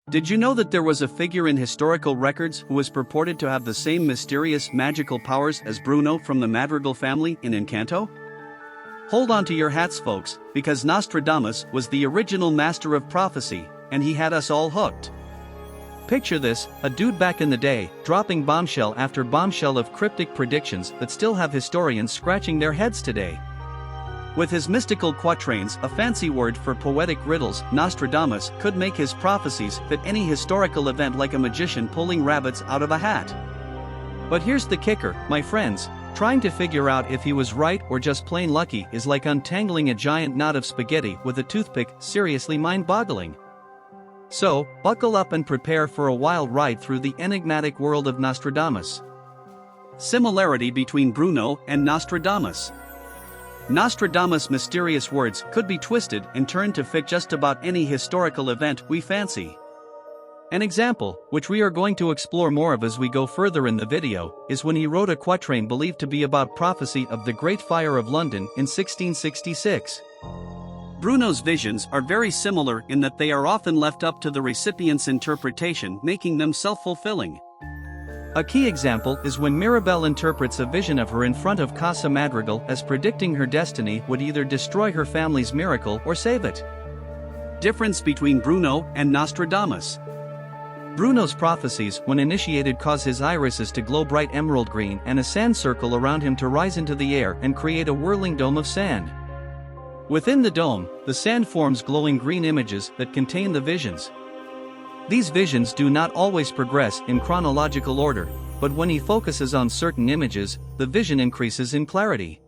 Did you know that there was a figure in historical records who was purported to have the same mysterious magical powers as Bruno from the Madrigal family in Encanto? Hold on to your hats, folks, because Nostradamus was the original master of prophecy, and he had us all hooked. Picture this, a dude back in the day, dropping bombshell after bombshell of cryptic predictions that still have historians scratching their heads today. With his mystical quatrains, a fancy word for poetic riddles, Nostradamus could make his prophecies fit any historical event like a magician pulling rabbits out of a hat. But here's the kicker, my friends, trying to figure out if he was right or just plain lucky is like untangling a giant knot of spaghetti with a toothpick, seriously mind-boggling. So, buckle up and prepare for a wild ride through the enigmatic world of Nostradamus. Similarity between Bruno and Nostradamus. Nostradamus' mysterious words could be twisted and turned to fit just about any historical event we fancy. An example, which we are going to explore more of as we go further in the video, is when he wrote a quatrain believed to be about prophecy of the Great Fire of London in 1666. Bruno's visions are very similar in that they are often left up to the recipient's interpretation, making them self-fulfilling. A key example is when Mirabelle interprets a vision of her in front of Casa Madrigal as predicting her destiny would either destroy her family's miracle or save it. Difference between Bruno and Nostradamus. Bruno's prophecies, when initiated, cause his irises to glow bright emerald green and a sand circle around him to rise into the air and create a whirling dome of sand. Within the dome, the sand forms glowing green images that contain the visions. These visions do not always progress in chronological order, but when he focuses on certain images, the vision increases in clarity.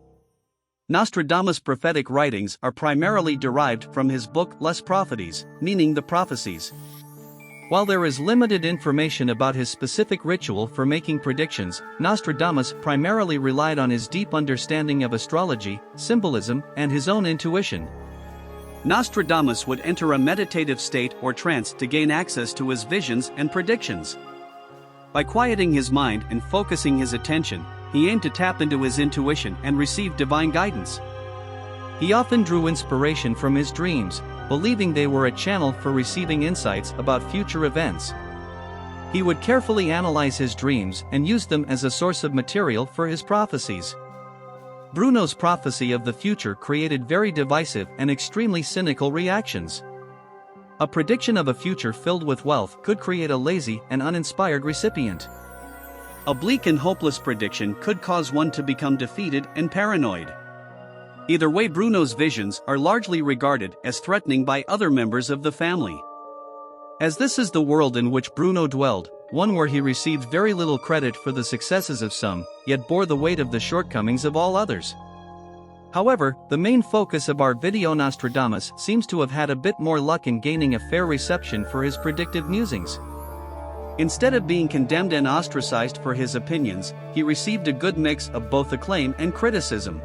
Nostradamus' prophetic writings are primarily derived from his book Prophecies, meaning the prophecies. While there is limited information about his specific ritual for making predictions, Nostradamus primarily relied on his deep understanding of astrology, symbolism, and his own intuition. Nostradamus would enter a meditative state or trance to gain access to his visions and predictions. By quieting his mind and focusing his attention, he aimed to tap into his intuition and receive divine guidance. He often drew inspiration from his dreams, believing they were a channel for receiving insights about future events. He would carefully analyze his dreams and use them as a source of material for his prophecies. Bruno's prophecy of the future created very divisive and extremely cynical reactions. A prediction of a future filled with wealth could create a lazy and uninspired recipient. A bleak and hopeless prediction could cause one to become defeated and paranoid. Either way, Bruno's visions are largely regarded as threatening by other members of the family. As this is the world in which Bruno dwelled, one where he received very little credit for the successes of some, yet bore the weight of the shortcomings of all others. However, the main focus of our video, Nostradamus seems to have had a bit more luck in gaining a fair reception for his predictive musings. Instead of being condemned and ostracized for his opinions, he received a good mix of both acclaim and criticism.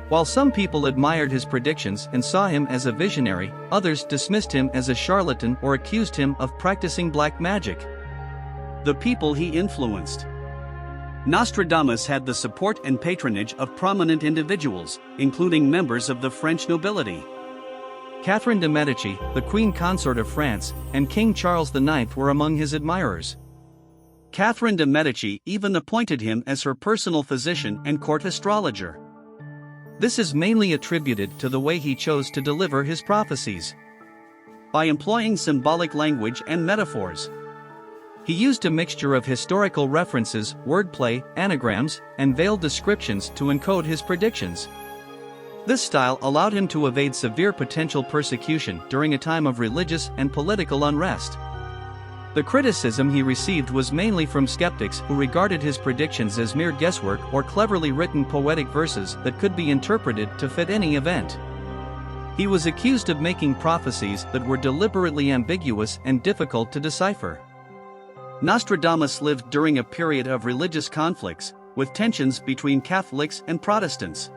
While some people admired his predictions and saw him as a visionary, others dismissed him as a charlatan or accused him of practicing black magic. The people he influenced. Nostradamus had the support and patronage of prominent individuals, including members of the French nobility. Catherine de' Medici, the Queen Consort of France, and King Charles IX were among his admirers. Catherine de' Medici even appointed him as her personal physician and court astrologer. This is mainly attributed to the way he chose to deliver his prophecies. By employing symbolic language and metaphors. He used a mixture of historical references, wordplay, anagrams, and veiled descriptions to encode his predictions. This style allowed him to evade severe potential persecution during a time of religious and political unrest. The criticism he received was mainly from skeptics who regarded his predictions as mere guesswork or cleverly written poetic verses that could be interpreted to fit any event. He was accused of making prophecies that were deliberately ambiguous and difficult to decipher. Nostradamus lived during a period of religious conflicts, with tensions between Catholics and Protestants.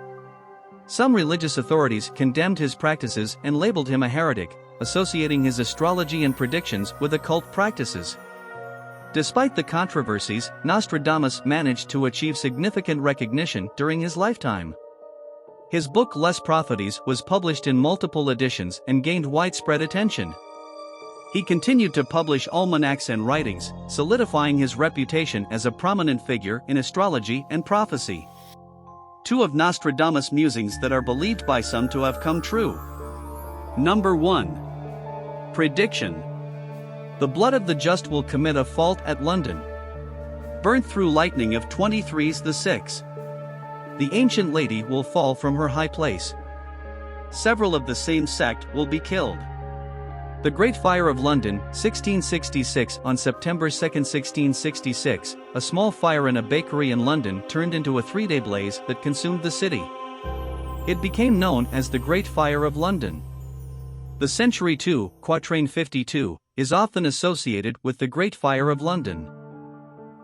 Some religious authorities condemned his practices and labeled him a heretic, associating his astrology and predictions with occult practices. Despite the controversies, Nostradamus managed to achieve significant recognition during his lifetime. His book Prophecies was published in multiple editions and gained widespread attention. He continued to publish almanacs and writings, solidifying his reputation as a prominent figure in astrology and prophecy. Two of Nostradamus' musings that are believed by some to have come true. Number 1. Prediction. The blood of the just will commit a fault at London. Burnt through lightning of 23's the 6. The ancient lady will fall from her high place. Several of the same sect will be killed. The Great Fire of London, 1666. On September 2, 1666, a small fire in a bakery in London turned into a 3-day blaze that consumed the city. It became known as the Great Fire of London. The century 2, quatrain 52, is often associated with the Great Fire of London.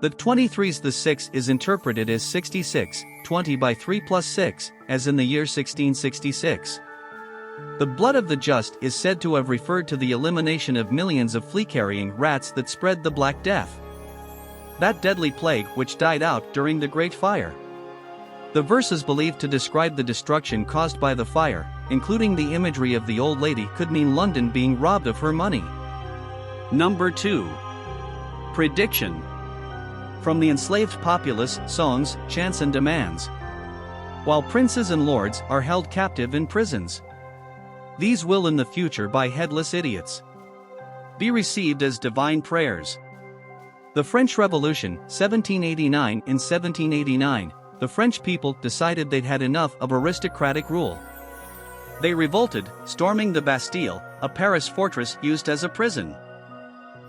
The 23's the 6 is interpreted as 66, 20 by 3 plus 6, as in the year 1666. The blood of the just is said to have referred to the elimination of millions of flea-carrying rats that spread the Black Death. That deadly plague which died out during the Great Fire. The verse is believed to describe the destruction caused by the fire, including the imagery of the old lady could mean London being robbed of her money. Number 2. Prediction. From the enslaved populace, songs, chants and demands. While princes and lords are held captive in prisons. These will in the future by headless idiots be received as divine prayers. The French Revolution, 1789. In 1789, the French people decided they'd had enough of aristocratic rule. They revolted, storming the Bastille, a Paris fortress used as a prison.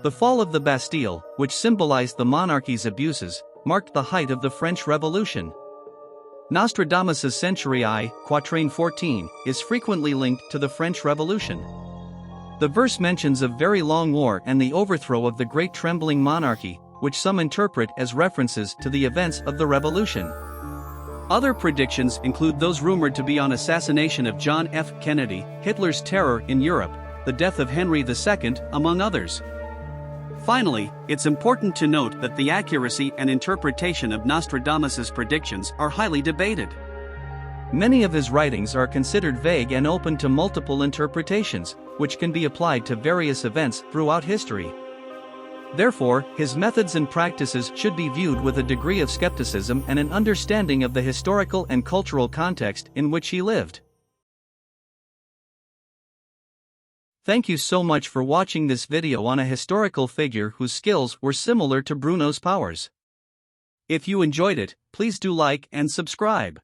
The fall of the Bastille, which symbolized the monarchy's abuses, marked the height of the French Revolution. Nostradamus' Century I, quatrain 14, is frequently linked to the French Revolution. The verse mentions a very long war and the overthrow of the Great Trembling Monarchy, which some interpret as references to the events of the Revolution. Other predictions include those rumored to be on assassination of John F. Kennedy, Hitler's terror in Europe, the death of Henry II, among others. Finally, it's important to note that the accuracy and interpretation of Nostradamus' predictions are highly debated. Many of his writings are considered vague and open to multiple interpretations, which can be applied to various events throughout history. Therefore, his methods and practices should be viewed with a degree of skepticism and an understanding of the historical and cultural context in which he lived. Thank you so much for watching this video on a historical figure whose skills were similar to Bruno's powers. If you enjoyed it, please do like and subscribe.